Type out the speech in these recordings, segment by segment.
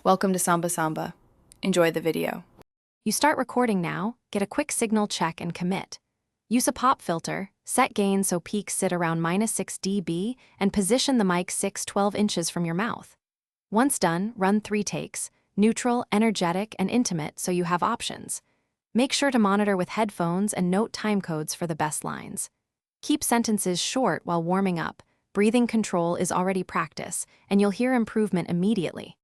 Welcome to Samba Samba. Enjoy the video. You start recording now, get a quick signal check and commit. Use a pop filter, set gain so peaks sit around -6 dB, and position the mic 6-12 inches from your mouth. Once done, run 3 takes, neutral, energetic, and intimate so you have options. Make sure to monitor with headphones and note timecodes for the best lines. Keep sentences short while warming up. Breathing control is already practice, and you'll hear improvement immediately.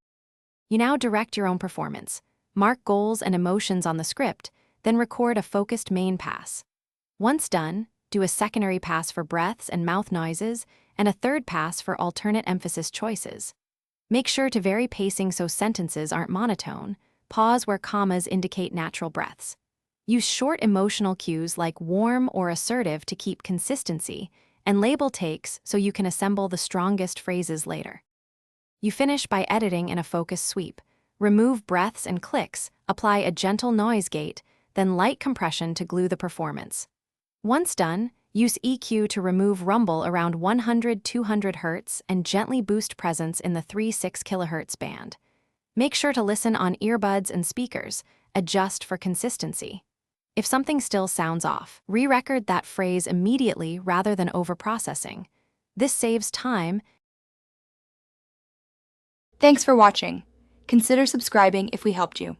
You now direct your own performance. Mark goals and emotions on the script, then record a focused main pass. Once done, do a secondary pass for breaths and mouth noises, and a third pass for alternate emphasis choices. Make sure to vary pacing so sentences aren't monotone. Pause where commas indicate natural breaths. Use short emotional cues like warm or assertive to keep consistency, and label takes so you can assemble the strongest phrases later. You finish by editing in a focus sweep. Remove breaths and clicks, apply a gentle noise gate, then light compression to glue the performance. Once done, use EQ to remove rumble around 100-200 Hz and gently boost presence in the 3-6 kHz band. Make sure to listen on earbuds and speakers. Adjust for consistency. If something still sounds off, re-record that phrase immediately rather than over-processing. This saves time. Thanks for watching. Consider subscribing if we helped you.